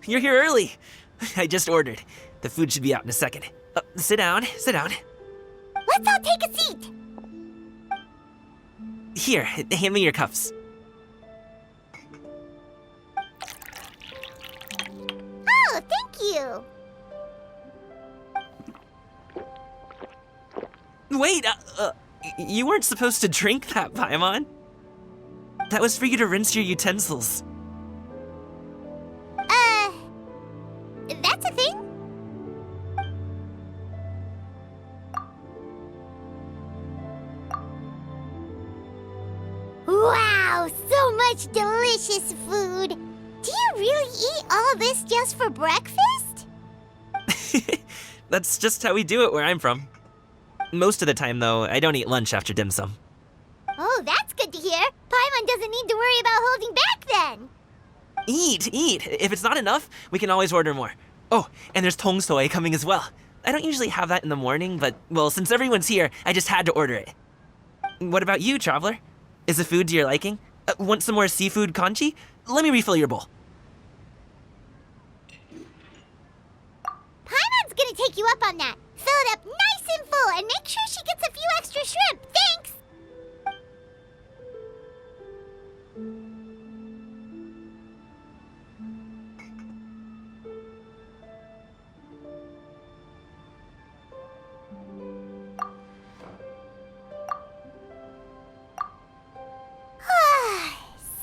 you're here early. I just ordered. The food should be out in a second. Sit down, sit down. Let's all take a seat. Here, hand me your cups. Oh, thank you. Wait, you weren't supposed to drink that, Paimon. That was for you to rinse your utensils. That's a thing? Wow, so much delicious food. Do you really eat all this just for breakfast? That's just how we do it where I'm from. Most of the time, though, I don't eat lunch after dim sum. Oh, that's good to hear. Paimon doesn't need to worry about holding back then. Eat, eat. If it's not enough, we can always order more. Oh, and there's tong soy coming as well. I don't usually have that in the morning, but, well, since everyone's here, I just had to order it. What about you, traveler? Is the food to your liking? Want some more seafood congee? Let me refill your bowl. Paimon's gonna take you up on that. Fill it up nice and full and make sure she gets a few extra shrimp. Thanks!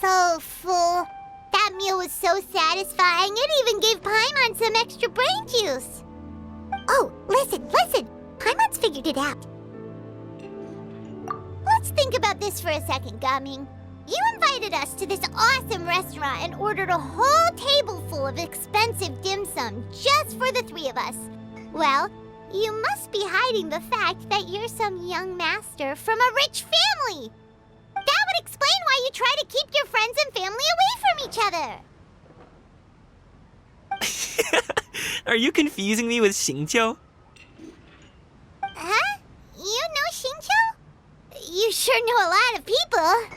So full. That meal was so satisfying, it even gave Paimon some extra brain juice. Oh, listen. Paimon's figured it out. Let's think about this for a second, Gaming. You invited us to this awesome restaurant and ordered a whole table full of expensive dim sum just for the three of us. Well, you must be hiding the fact that you're some young master from a rich family. That would explain why you try to keep your friends and family away from each other. Are you confusing me with Xingqiu? Huh? You know Xingqiu? You sure know a lot of people.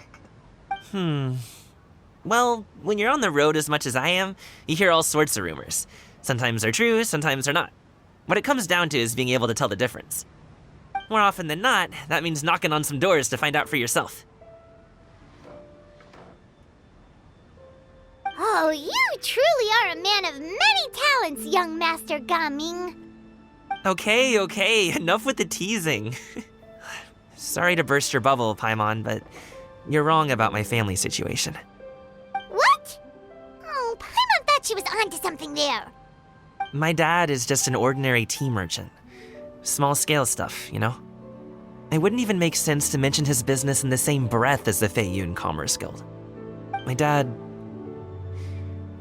Well, when you're on the road as much as I am, you hear all sorts of rumors. Sometimes they're true, sometimes they're not. What it comes down to is being able to tell the difference. More often than not, that means knocking on some doors to find out for yourself. Oh, you truly are a man of many talents, young Master Gaming. Okay, enough with the teasing. Sorry to burst your bubble, Paimon, but you're wrong about my family situation. What? Oh, Paimon thought she was onto something there. My dad is just an ordinary tea merchant. Small-scale stuff, you know? It wouldn't even make sense to mention his business in the same breath as the Feiyun Commerce Guild. My dad...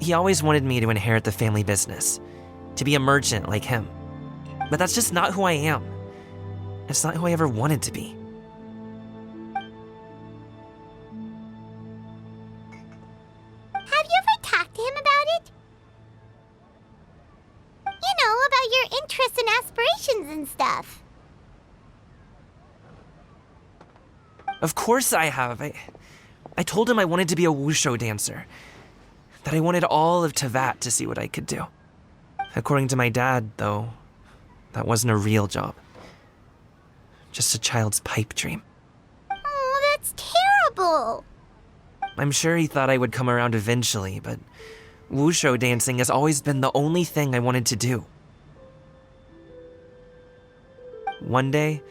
he always wanted me to inherit the family business, to be a merchant like him. But that's just not who I am. It's not who I ever wanted to be. Have you ever talked to him about it? You know, about your interests and aspirations and stuff. Of course I have. I told him I wanted to be a wushu dancer. That I wanted all of Tevat to see what I could do. According to my dad, though, that wasn't a real job. Just a child's pipe dream. Oh, that's terrible. I'm sure he thought I would come around eventually, but wushu dancing has always been the only thing I wanted to do. One day,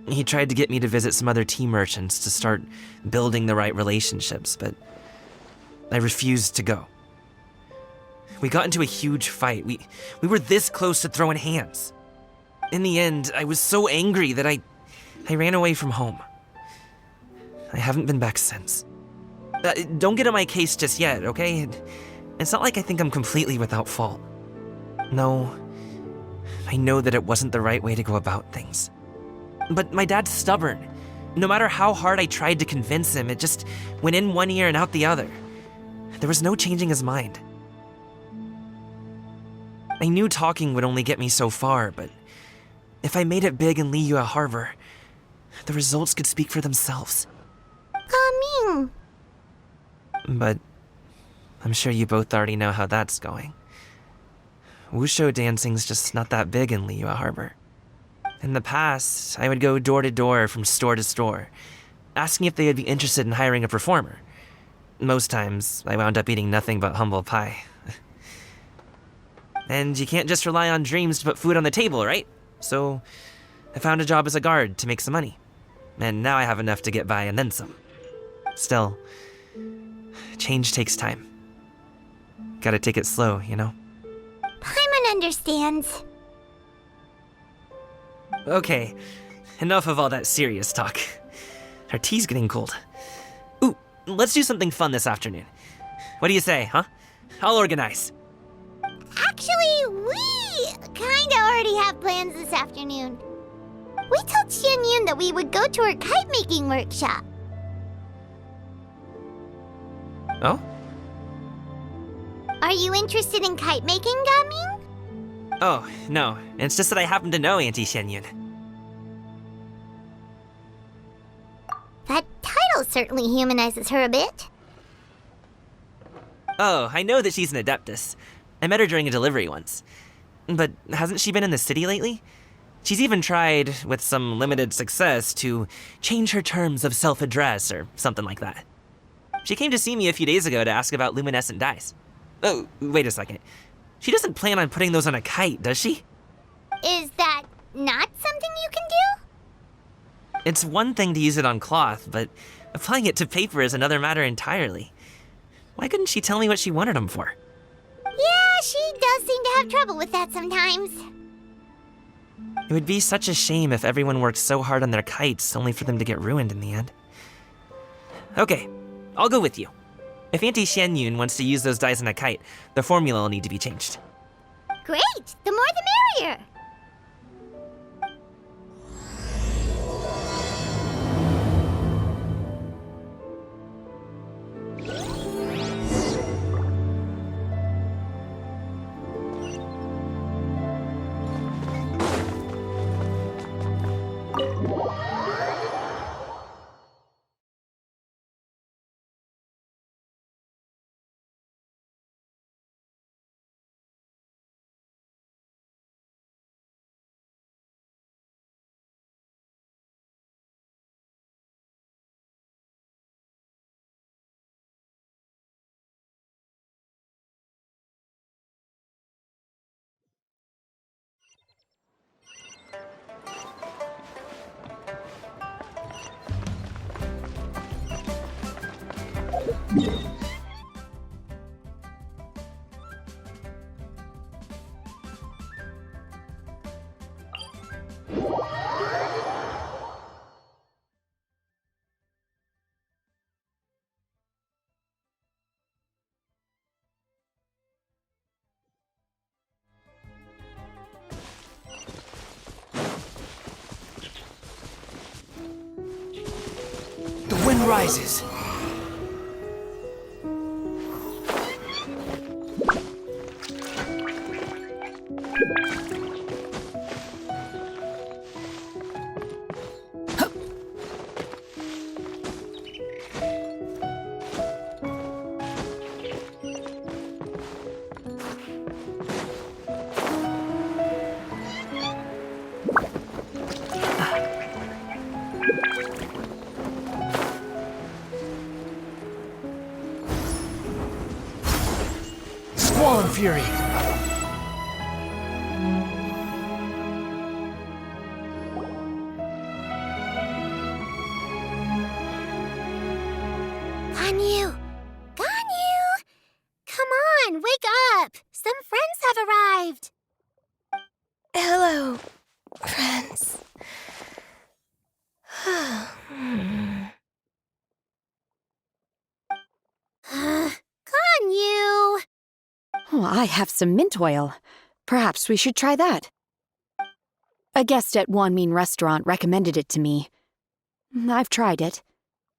he tried to get me to visit some other tea merchants to start building the right relationships, but I refused to go. We got into a huge fight. We were this close to throwing hands. In the end, I was so angry that I ran away from home. I haven't been back since. Don't get on my case just yet, okay? It's not like I think I'm completely without fault. No, I know that it wasn't the right way to go about things. But my dad's stubborn. No matter how hard I tried to convince him, it just went in one ear and out the other. There was no changing his mind. I knew talking would only get me so far, but if I made it big in Liyue Harbor, the results could speak for themselves. Gaming. But I'm sure you both already know how that's going. Wushu dancing's just not that big in Liyue Harbor. In the past, I would go door to door from store to store, asking if they would be interested in hiring a performer. Most times, I wound up eating nothing but humble pie. And you can't just rely on dreams to put food on the table, right? So, I found a job as a guard to make some money. And now I have enough to get by and then some. Still, change takes time. Gotta take it slow, you know? Paimon understands. Okay, enough of all that serious talk. Our tea's getting cold. Ooh, let's do something fun this afternoon. What do you say, huh? I'll organize. Actually, we kinda already have plans this afternoon. We told Xianyun that we would go to her kite-making workshop. Oh? Are you interested in kite-making, Gaming? Oh, no. It's just that I happen to know Auntie Xianyun. That title certainly humanizes her a bit. Oh, I know that she's an Adeptus. I met her during a delivery once. But hasn't she been in the city lately? She's even tried, with some limited success, to change her terms of self-address or something like that. She came to see me a few days ago to ask about luminescent dyes. Oh, wait a second. She doesn't plan on putting those on a kite, does she? Is that not something you can do? It's one thing to use it on cloth, but applying it to paper is another matter entirely. Why couldn't she tell me what she wanted them for? Yeah, she does seem to have trouble with that sometimes. It would be such a shame if everyone worked so hard on their kites only for them to get ruined in the end. Okay, I'll go with you. If Auntie Xianyun wants to use those dyes on a kite, the formula will need to be changed. Great! The more the merrier! The wind rises. Squall and fury. Ganyu! Ganyu! Come on, wake up! Some friends have arrived! Hello, friends. Ganyu! Oh, I have some mint oil. Perhaps we should try that. A guest at Wanmin Restaurant recommended it to me. I've tried it.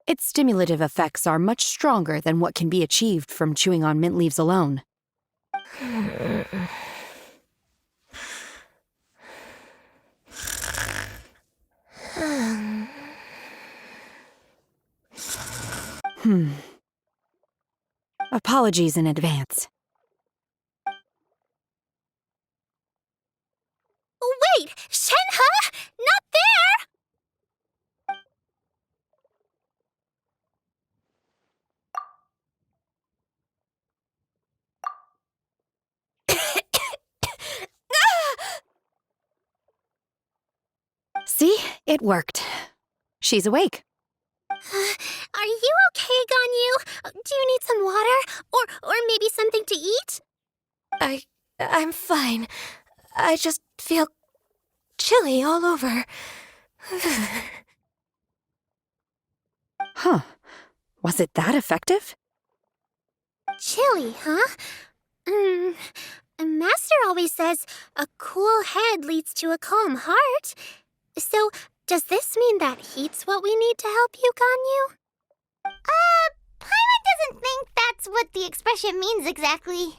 Its stimulative effects are much stronger than what can be achieved from chewing on mint leaves alone. Apologies in advance. Wait! Shenhe? Not there! See? It worked. She's awake. Are you okay, Ganyu? Do you need some water? Or maybe something to eat? I'm fine. I just feel chilly all over. Huh. Was it that effective? Chilly, huh? Master always says a cool head leads to a calm heart. So, does this mean that heat's what we need to help you, Ganyu? Paimon doesn't think that's what the expression means exactly.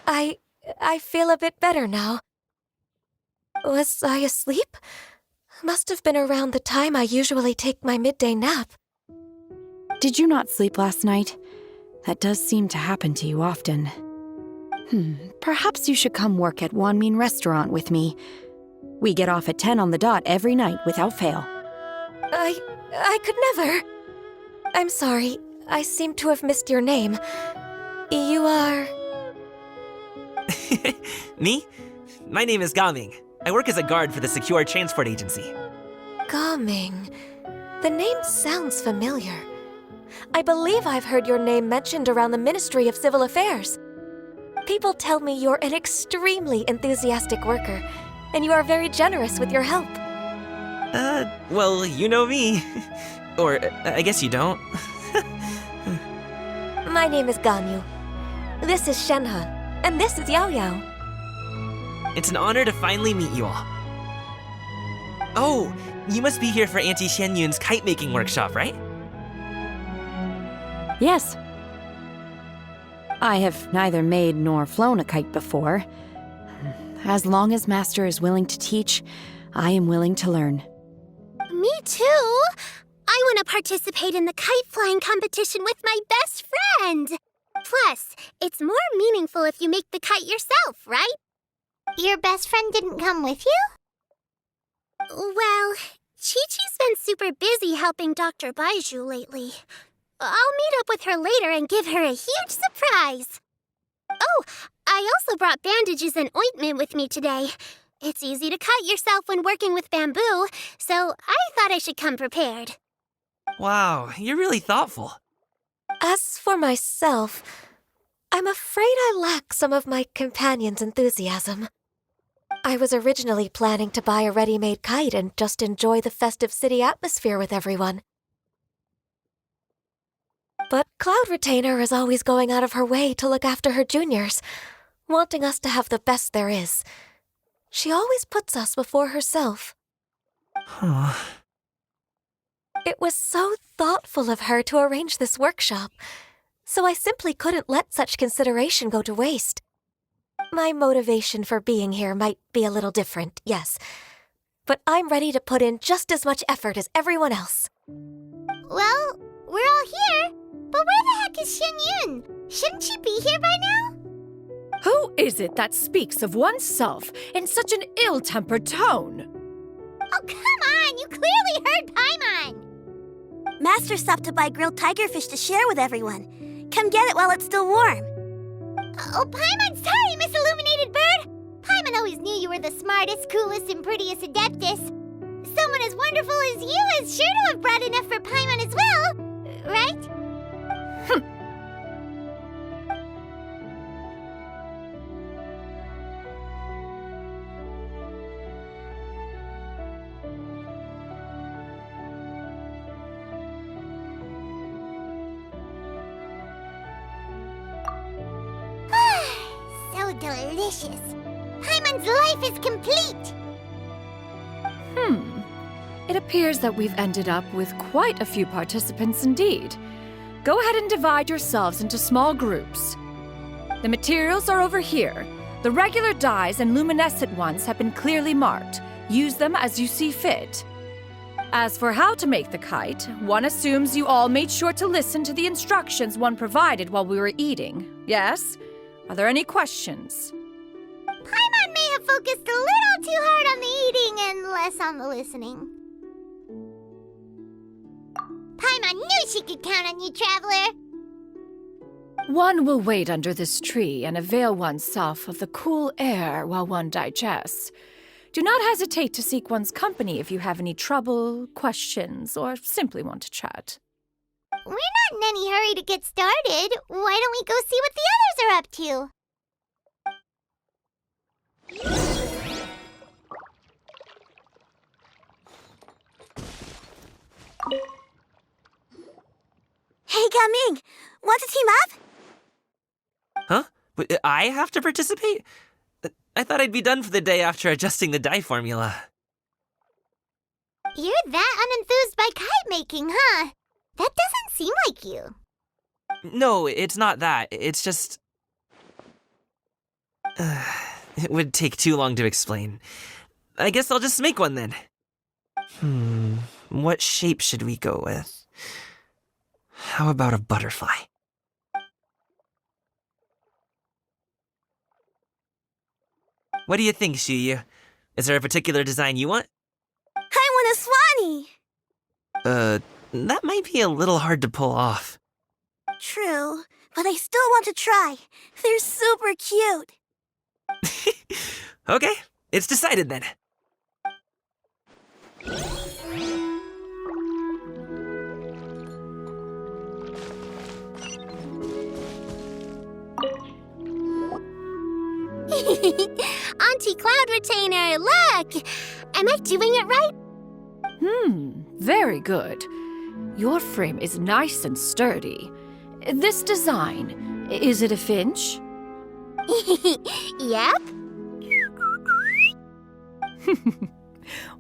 I feel a bit better now. Was I asleep? Must have been around the time I usually take my midday nap. Did you not sleep last night? That does seem to happen to you often. Perhaps you should come work at Wanmin Restaurant with me. We get off at 10 on the dot every night without fail. I could never. I'm sorry. I seem to have missed your name. You are... Me? My name is Gaming. I work as a guard for the Secure Transport Agency. Gaming. The name sounds familiar. I believe I've heard your name mentioned around the Ministry of Civil Affairs. People tell me you're an extremely enthusiastic worker, and you are very generous with your help. Well, you know me. Or, I guess you don't. My name is Ganyu. This is Shenhe, and this is Yao Yao. It's an honor to finally meet you all. Oh, you must be here for Auntie Xianyun's kite-making workshop, right? Yes. I have neither made nor flown a kite before. As long as Master is willing to teach, I am willing to learn. Me too. I want to participate in the kite flying competition with my best friend. Plus, it's more meaningful if you make the kite yourself, right? Your best friend didn't come with you? Well, Chi-Chi's been super busy helping Dr. Baiju lately. I'll meet up with her later and give her a huge surprise. Oh, I also brought bandages and ointment with me today. It's easy to cut yourself when working with bamboo, so I thought I should come prepared. Wow, you're really thoughtful. As for myself, I'm afraid I lack some of my companion's enthusiasm. I was originally planning to buy a ready-made kite and just enjoy the festive city atmosphere with everyone. But Cloud Retainer is always going out of her way to look after her juniors, wanting us to have the best there is. She always puts us before herself. Huh. It was so thoughtful of her to arrange this workshop, so I simply couldn't let such consideration go to waste. My motivation for being here might be a little different, yes, but I'm ready to put in just as much effort as everyone else. Well, we're all here, but where the heck is Xianyun? Shouldn't she be here by now? Who is it that speaks of oneself in such an ill-tempered tone? Oh, come on! You clearly heard Paimon! Master stopped to buy grilled tigerfish to share with everyone. Come get it while it's still warm. Oh, Paimon, sorry, Miss Illuminated Bird! Paimon always knew you were the smartest, coolest, and prettiest Adeptus. Someone as wonderful as you is sure to have brought enough for Paimon as well, right? So delicious. Paimon's life is complete. It appears that we've ended up with quite a few participants indeed. Go ahead and divide yourselves into small groups. The materials are over here. The regular dyes and luminescent ones have been clearly marked. Use them as you see fit. As for how to make the kite, one assumes you all made sure to listen to the instructions one provided while we were eating. Yes? Are there any questions? Paimon may have focused a little too hard on the eating and less on the listening. Paimon knew she could count on you, Traveler. One will wait under this tree and avail oneself of the cool air while one digests. Do not hesitate to seek one's company if you have any trouble, questions, or simply want to chat. We're not in any hurry to get started. Why don't we go see what the others are up to? Hey, Gaming! Want to team up? Huh? But I have to participate? I thought I'd be done for the day after adjusting the dye formula. You're that unenthused by kite making, huh? That doesn't seem like you. No, it's not that. It's just... it would take too long to explain. I guess I'll just make one then. What shape should we go with? How about a butterfly? What do you think, Shuyu? Is there a particular design you want? I want a swanee! That might be a little hard to pull off. True, but I still want to try. They're super cute. Okay, it's decided then. Auntie Cloud Retainer, look! Am I doing it right? Very good. Your frame is nice and sturdy. This design, is it a finch? Yep.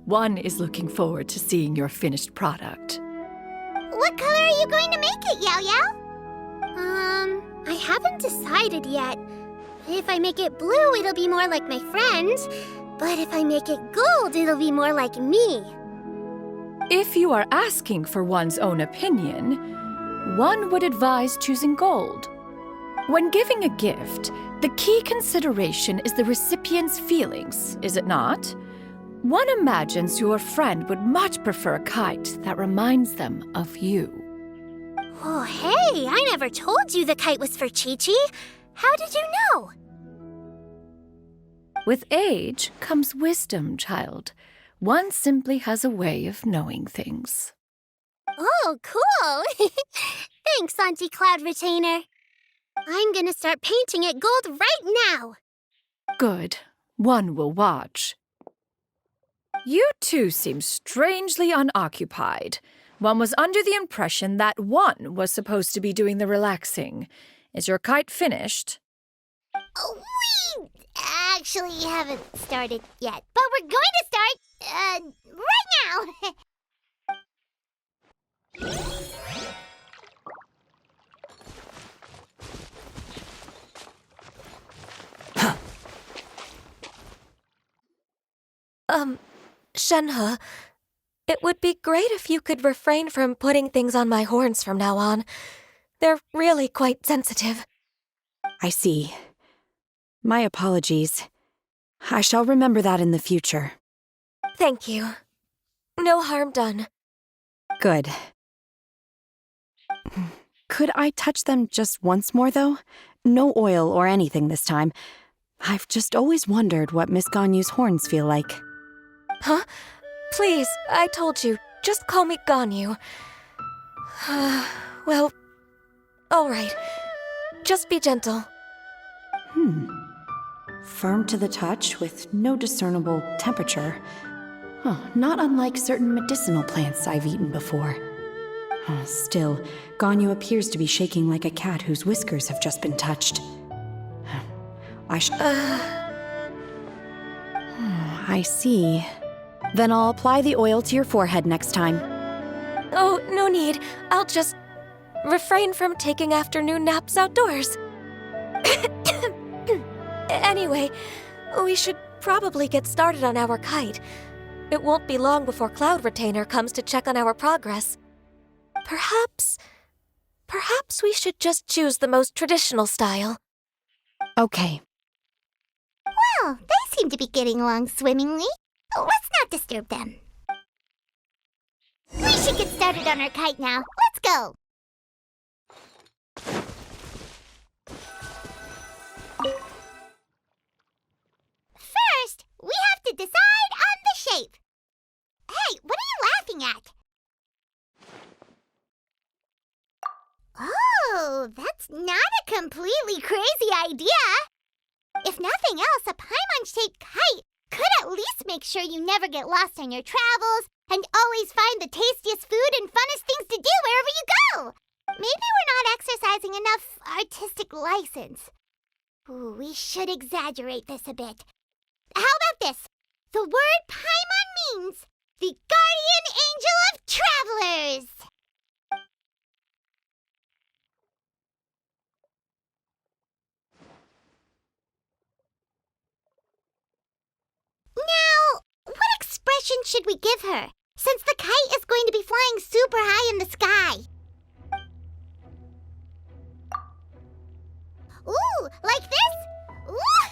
One is looking forward to seeing your finished product. What color are you going to make it, Yao Yao? I haven't decided yet. If I make it blue, it'll be more like my friend. But if I make it gold, it'll be more like me. If you are asking for one's own opinion, one would advise choosing gold. When giving a gift, the key consideration is the recipient's feelings, is it not? One imagines your friend would much prefer a kite that reminds them of you. Oh, hey, I never told you the kite was for Chi-Chi. How did you know? With age comes wisdom, child. One simply has a way of knowing things. Oh, cool. Thanks, Auntie Cloud Retainer. I'm gonna start painting it gold right now. Good. One will watch. You two seem strangely unoccupied. One was under the impression that one was supposed to be doing the relaxing. Is your kite finished? We actually haven't started yet, but we're going to start, right now. Shenhe, it would be great if you could refrain from putting things on my horns from now on. They're really quite sensitive. I see. My apologies. I shall remember that in the future. Thank you. No harm done. Good. Could I touch them just once more, though? No oil or anything this time. I've just always wondered what Miss Ganyu's horns feel like. Huh? Please, I told you. Just call me Ganyu. Well, all right. Just be gentle. Firm to the touch with no discernible temperature. Not unlike certain medicinal plants I've eaten before. Still, Ganyu appears to be shaking like a cat whose whiskers have just been touched. I see. Then I'll apply the oil to your forehead next time. Oh, no need. I'll just refrain from taking afternoon naps outdoors. Anyway, we should probably get started on our kite. It won't be long before Cloud Retainer comes to check on our progress. Perhaps we should just choose the most traditional style. Okay. Well, they seem to be getting along swimmingly. Let's not disturb them. We should get started on our kite now. Let's go! First, we have to decide on the shape. Hey, what are you laughing at? Oh, that's not a completely crazy idea. If nothing else, a Paimon-shaped kite could at least make sure you never get lost on your travels and always find the tastiest food and funnest things to do wherever you go. Maybe we're not exercising enough artistic license. Ooh, we should exaggerate this a bit. How about this? The word Paimon means the guardian angel of travelers. Now, what expression should we give her, since the kite is going to be flying super high in the sky? Ooh, like this? Ooh!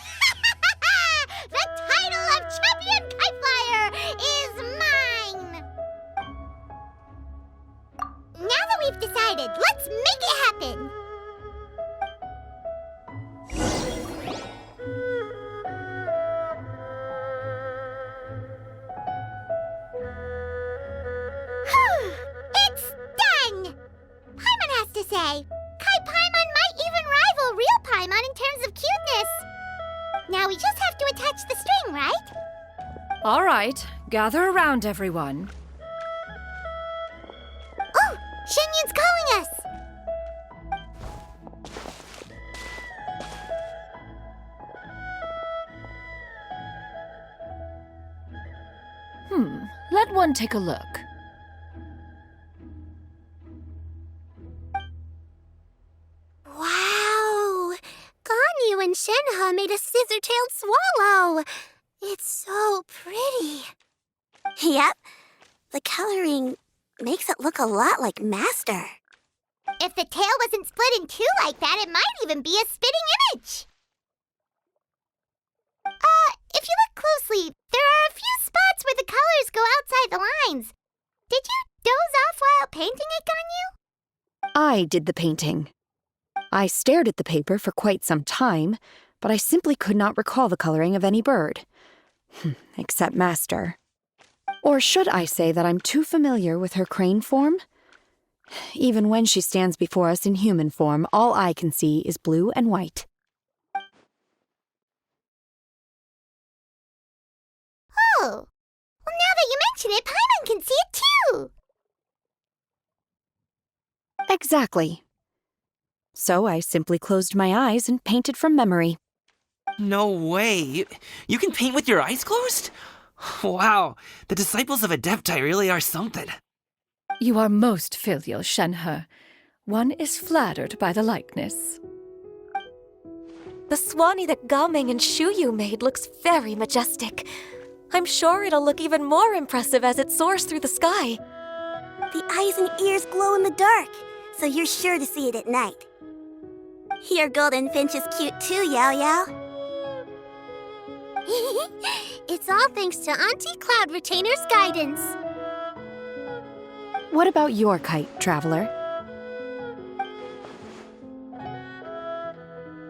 The title of Champion Kite Flyer is mine! Now that we've decided, let's make it happen! It's done! Paimon has to say, Kite Paimon might even rival real Paimon in terms of cuteness. Now we just have to attach the string, right? All right, gather around, everyone. Oh, Shenyun's calling us! Let one take a look. Wow! Ganyu and Shenhe made a scissor-tailed swallow. It's so pretty. Yep. The coloring makes it look a lot like Master. If the tail wasn't split in two like that, it might even be a spitting image. If you look closely, there are a few spots where the colors go outside the lines. Did you doze off while painting it, Ganyu? I did the painting. I stared at the paper for quite some time, but I simply could not recall the coloring of any bird. Except Master. Or should I say that I'm too familiar with her crane form? Even when she stands before us in human form, all I can see is blue and white. Oh, well, now that you mention it, Paimon can see it too. Exactly. So I simply closed my eyes and painted from memory. No way. You can paint with your eyes closed? Wow, the disciples of Adepti really are something. You are most filial, Shenhe. One is flattered by the likeness. The Swanee that Gaming and Shuyu made looks very majestic. I'm sure it'll look even more impressive as it soars through the sky. The eyes and ears glow in the dark, so you're sure to see it at night. Your golden finch is cute too, Yao Yao. It's all thanks to Auntie Cloud Retainer's guidance. What about your kite, Traveler?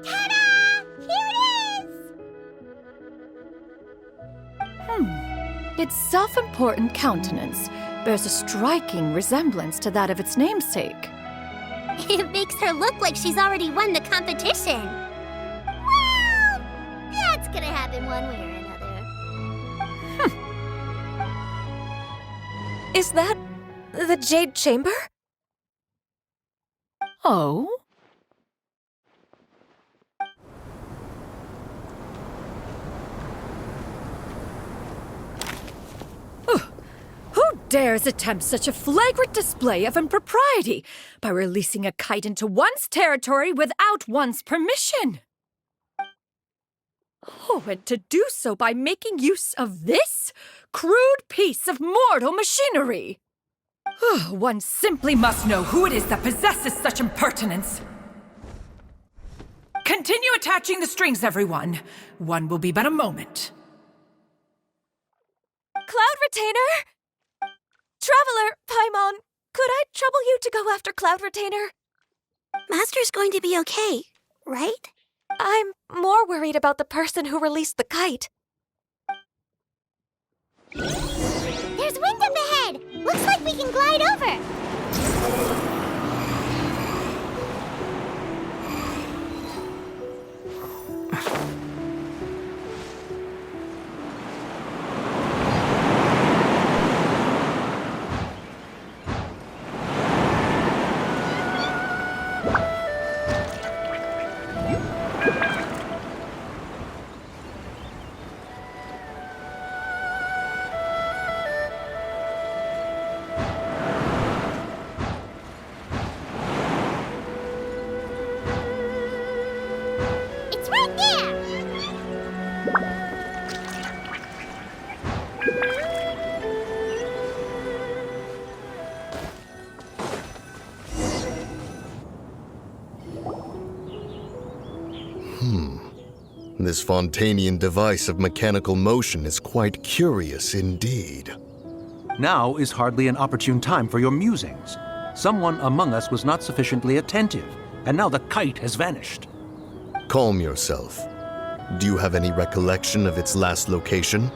Ta-da! Here it is! Its self-important countenance bears a striking resemblance to that of its namesake. It makes her look like she's already won the competition. Well, that's gonna happen one way or another. Is that the Jade Chamber? Oh? Who dares attempt such a flagrant display of impropriety by releasing a kite into one's territory without one's permission? Oh. and to do so by making use of this crude piece of mortal machinery. One simply must know who it is that possesses such impertinence. Continue attaching the strings, everyone. One will be but a moment. Cloud Retainer! Traveler, Paimon, could I trouble you to go after Cloud Retainer? Master's going to be okay, right? I'm more worried about the person who released the kite. There's wind up ahead! Looks like we can glide over! It's right there! This Fontanian device of mechanical motion is quite curious indeed. Now is hardly an opportune time for your musings. Someone among us was not sufficiently attentive, and now the kite has vanished. Calm yourself. Do you have any recollection of its last location?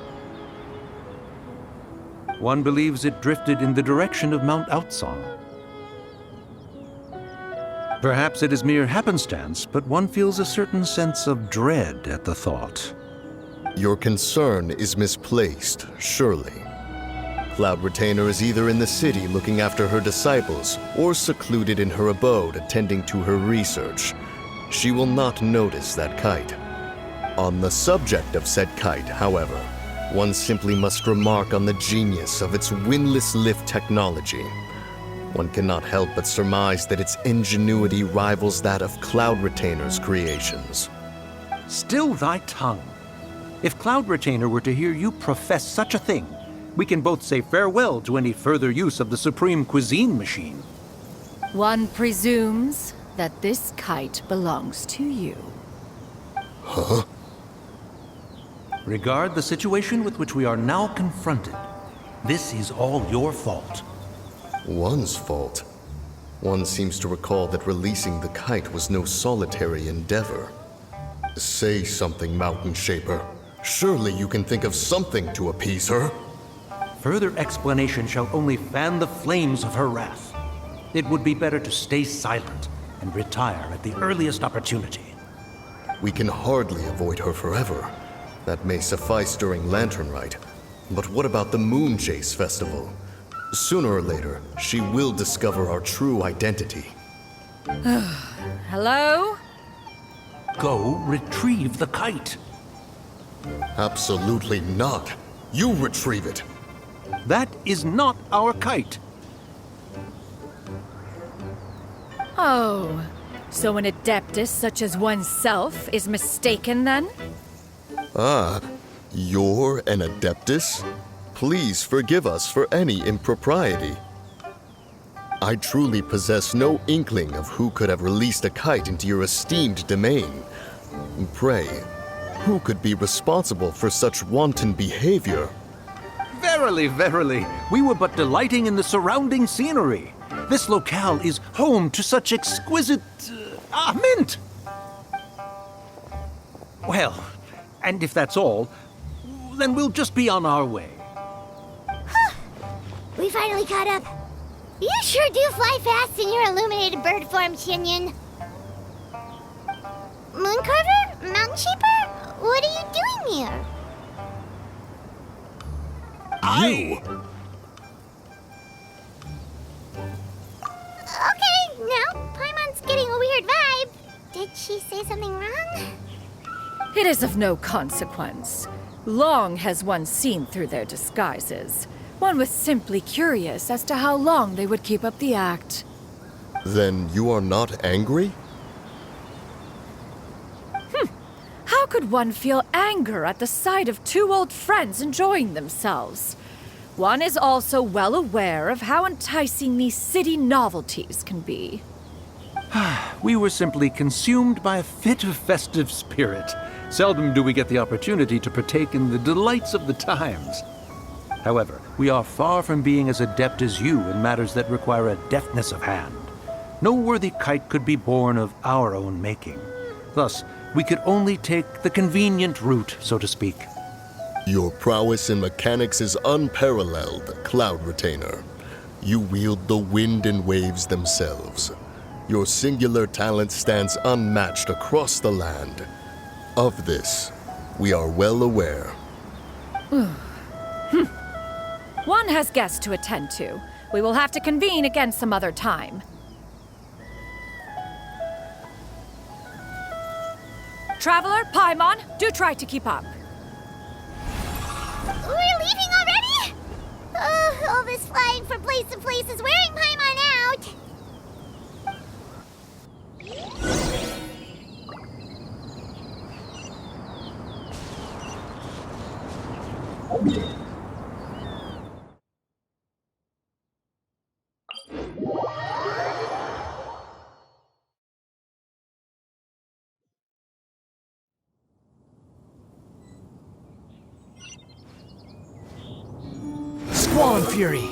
One believes it drifted in the direction of Mount Outsong. Perhaps it is mere happenstance, but one feels a certain sense of dread at the thought. Your concern is misplaced, surely. Cloud Retainer is either in the city looking after her disciples, or secluded in her abode attending to her research. She will not notice that kite. On the subject of said kite, however, one simply must remark on the genius of its windless lift technology. One cannot help but surmise that its ingenuity rivals that of Cloud Retainer's creations. Still thy tongue. If Cloud Retainer were to hear you profess such a thing, we can both say farewell to any further use of the Supreme Cuisine Machine. One presumes that this kite belongs to you. Huh? Regard the situation with which we are now confronted. This is all your fault. One's fault. One seems to recall that releasing the kite was no solitary endeavor. Say something, Mountain Shaper. Surely you can think of something to appease her. Further explanation shall only fan the flames of her wrath. It would be better to stay silent and retire at the earliest opportunity. We can hardly avoid her forever. That may suffice during Lantern Rite. But what about the Moon Chase Festival? Sooner or later, she will discover our true identity. Hello? Go retrieve the kite. Absolutely not. You retrieve it. That is not our kite. Oh, so an adeptus such as oneself is mistaken then? Ah, you're an Adeptus? Please forgive us for any impropriety. I truly possess no inkling of who could have released a kite into your esteemed domain. Pray, who could be responsible for such wanton behavior? Verily, verily, we were but delighting in the surrounding scenery. This locale is home to such exquisite... mint! Well, and if that's all, then we'll just be on our way. We finally caught up. You sure do fly fast in your illuminated bird form, Shinyan. Mooncarver? Mountain Shaper? What are you doing here? You? Okay, now Paimon's getting a weird vibe. Did she say something wrong? It is of no consequence. Long has one seen through their disguises. One was simply curious as to how long they would keep up the act. Then you are not angry? How could one feel anger at the sight of two old friends enjoying themselves? One is also well aware of how enticing these city novelties can be. We were simply consumed by a fit of festive spirit. Seldom do we get the opportunity to partake in the delights of the times. However, we are far from being as adept as you in matters that require a deftness of hand. No worthy kite could be born of our own making. Thus, we could only take the convenient route, so to speak. Your prowess in mechanics is unparalleled, Cloud Retainer. You wield the wind and waves themselves. Your singular talent stands unmatched across the land. Of this, we are well aware. One has guests to attend to. We will have to convene again some other time. Traveler, Paimon, do try to keep up. We're leaving already? All this flying from place to place is wearing Paimon out. Squall Fury!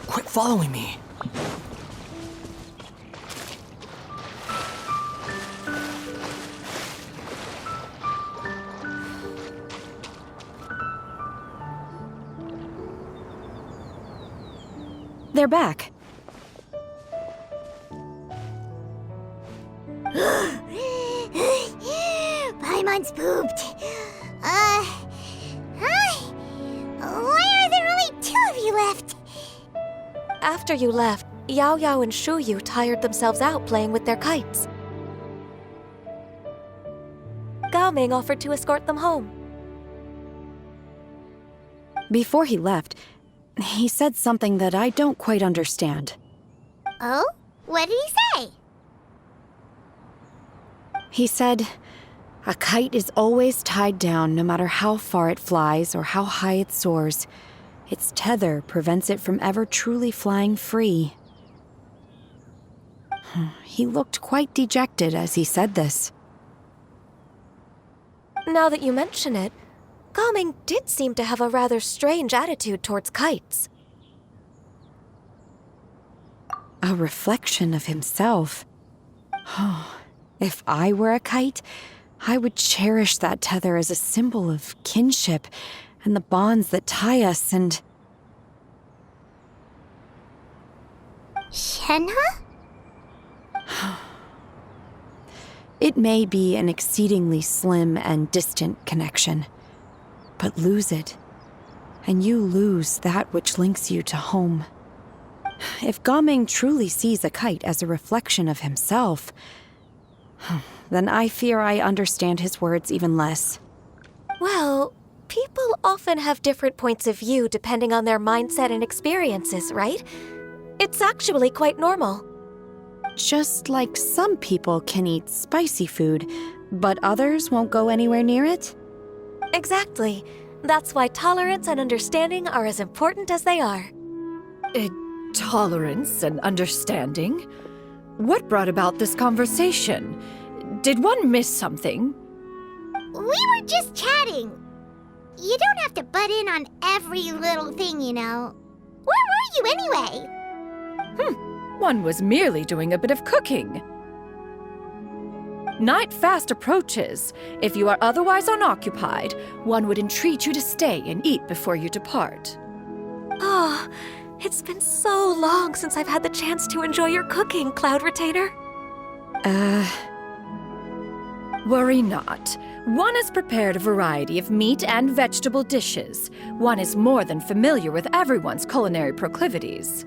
Quit following me. They're back. Paimon's pooped. Hi. Why are there only two of you left? After you left, Yao Yao and Shu Yu tired themselves out playing with their kites. Gao Ming offered to escort them home. Before he left, he said something that I don't quite understand. Oh? What did he say? He said, a kite is always tied down no matter how far it flies or how high it soars. Its tether prevents it from ever truly flying free. He looked quite dejected as he said this. Now that you mention it, Gao Ming did seem to have a rather strange attitude towards kites. A reflection of himself. If I were a kite, I would cherish that tether as a symbol of kinship and the bonds that tie us and... Shenhe? It may be an exceedingly slim and distant connection, but lose it, and you lose that which links you to home. If Gao Ming truly sees a kite as a reflection of himself, then I fear I understand his words even less. Well, people often have different points of view depending on their mindset and experiences, right? It's actually quite normal. Just like some people can eat spicy food, but others won't go anywhere near it? Exactly. That's why tolerance and understanding are as important as they are. Tolerance and understanding? What brought about this conversation? Did one miss something? We were just chatting. You don't have to butt in on every little thing, you know. Where were you anyway? One was merely doing a bit of cooking. Night fast approaches. If you are otherwise unoccupied, one would entreat you to stay and eat before you depart. Oh, it's been so long since I've had the chance to enjoy your cooking, Cloud Retainer. Worry not. One has prepared a variety of meat and vegetable dishes. One is more than familiar with everyone's culinary proclivities.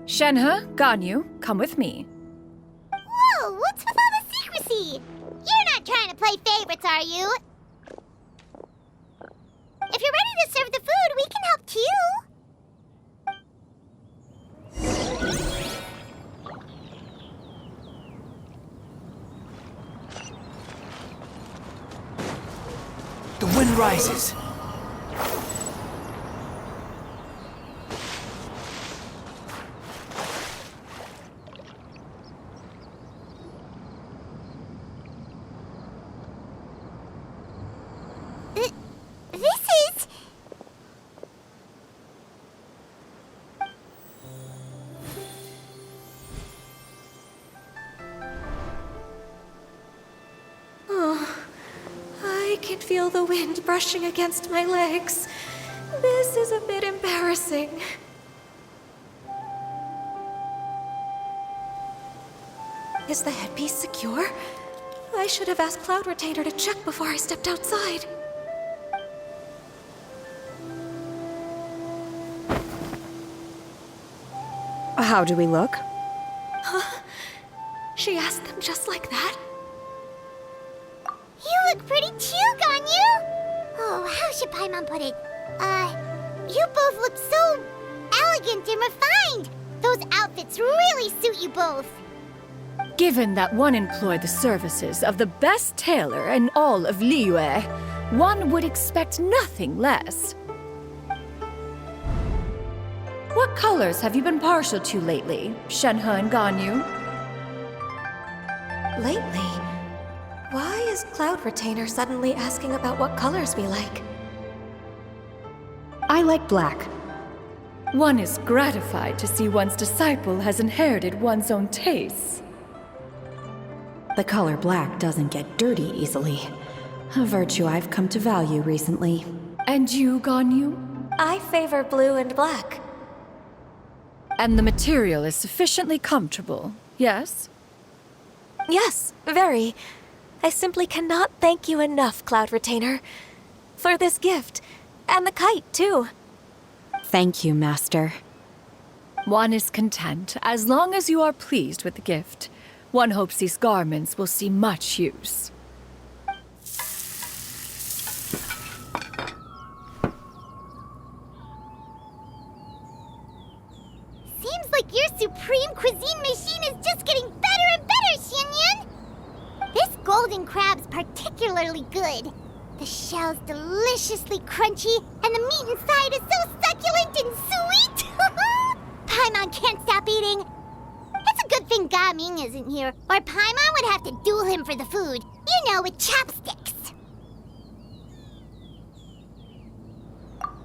Shenhe, Ganyu, come with me. Whoa, what's with all the secrecy? You're not trying to play favorites, are you? If you're ready to serve the food, we can help too. The wind rises. This is... Oh, I can feel the wind brushing against my legs. This is a bit embarrassing. Is the headpiece secure? I should have asked Cloud Retainer to check before I stepped outside. How do we look? She asked them just like that? You look pretty too, Ganyu! Oh, how should Paimon put it? You both look so elegant and refined. Those outfits really suit you both. Given that one employed the services of the best tailor in all of Liyue, one would expect nothing less. What colors have you been partial to lately, Shenhe and Ganyu? Lately? Why is Cloud Retainer suddenly asking about what colors we like? I like black. One is gratified to see one's disciple has inherited one's own tastes. The color black doesn't get dirty easily. A virtue I've come to value recently. And you, Ganyu? I favor blue and black. And the material is sufficiently comfortable, yes? Yes, very. I simply cannot thank you enough, Cloud Retainer. For this gift. And the kite, too. Thank you, Master. One is content as long as you are pleased with the gift. One hopes these garments will see much use. Seems like your supreme cuisine machine is just getting better and better, Xinyun! This golden crab's particularly good. The shell's deliciously crunchy, and the meat inside is so succulent and sweet! Paimon can't stop eating. It's a good thing Gaming isn't here, or Paimon would have to duel him for the food. You know, with chopsticks.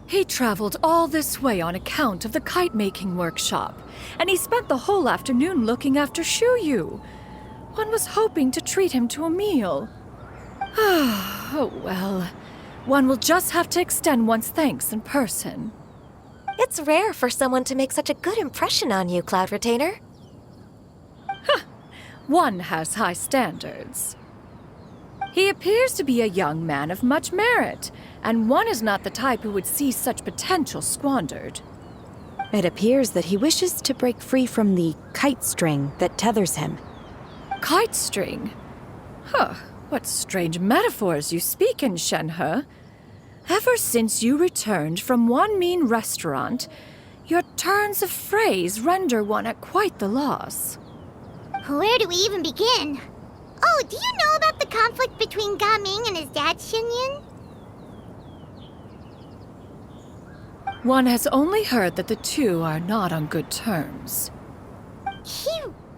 He traveled all this way on account of the kite-making workshop, and he spent the whole afternoon looking after Shuyu. One was hoping to treat him to a meal. Oh well, one will just have to extend one's thanks in person. It's rare for someone to make such a good impression on you, Cloud Retainer. One has high standards. He appears to be a young man of much merit, and one is not the type who would see such potential squandered. It appears that he wishes to break free from the kite string that tethers him. Kite string? Huh, what strange metaphors you speak in, Shenhe. Ever since you returned from one mean restaurant, your turns of phrase render one at quite the loss. Where do we even begin? Oh, do you know about the conflict between Gaming and his dad, Xinyun? One has only heard that the two are not on good terms. He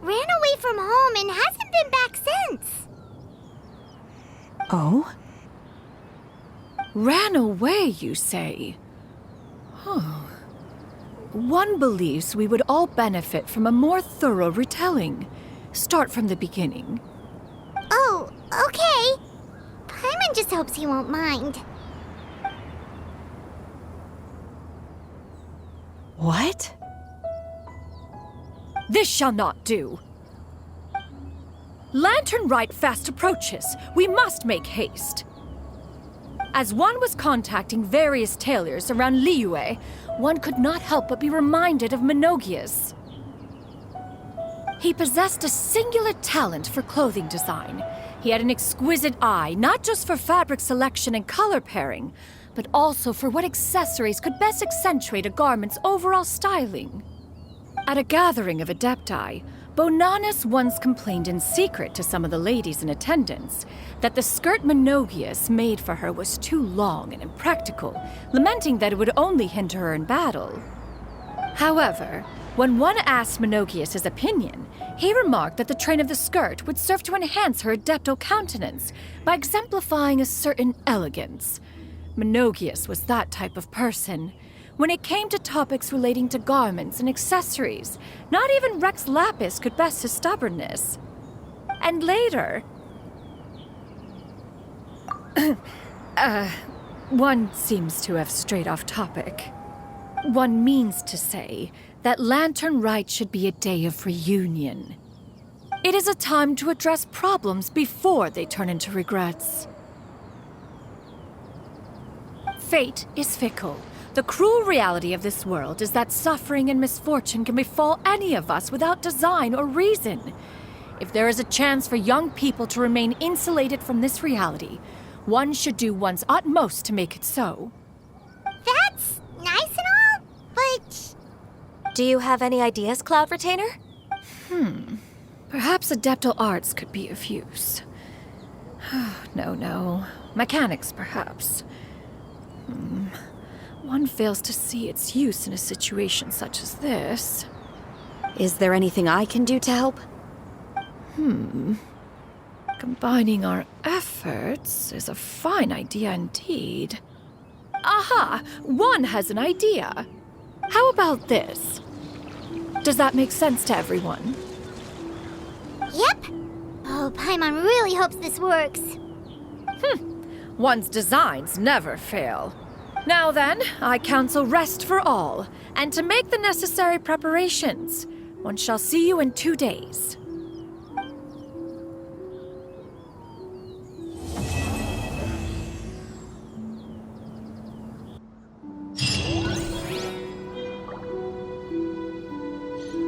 ran away from home and hasn't been back since. Oh? Ran away, you say? Oh. One believes we would all benefit from a more thorough retelling. Start from the beginning. Oh, okay. Paimon just hopes he won't mind. What? This shall not do. Lantern Rite fast approaches. We must make haste. As one was contacting various tailors around Liyue, one could not help but be reminded of Menogias. He possessed a singular talent for clothing design. He had an exquisite eye, not just for fabric selection and color pairing, but also for what accessories could best accentuate a garment's overall styling. At a gathering of Adepti, Bonanis once complained in secret to some of the ladies in attendance that the skirt Menogias made for her was too long and impractical, lamenting that it would only hinder her in battle. However, when one asked Menogias his opinion, he remarked that the train of the skirt would serve to enhance her adeptal countenance by exemplifying a certain elegance. Menogias was that type of person. When it came to topics relating to garments and accessories, not even Rex Lapis could best his stubbornness. And later... one seems to have strayed off topic. One means to say that Lantern Rite should be a day of reunion. It is a time to address problems before they turn into regrets. Fate is fickle. The cruel reality of this world is that suffering and misfortune can befall any of us without design or reason. If there is a chance for young people to remain insulated from this reality, one should do one's utmost to make it so. That's nice and all, but... Do you have any ideas, Cloud Retainer? Perhaps adeptal arts could be of use. No. Mechanics, perhaps. One fails to see its use in a situation such as this. Is there anything I can do to help? Combining our efforts is a fine idea indeed. Aha! One has an idea. How about this? Does that make sense to everyone? Yep. Oh, Paimon really hopes this works. One's designs never fail. Now then, I counsel rest for all, and to make the necessary preparations. One shall see you in 2 days.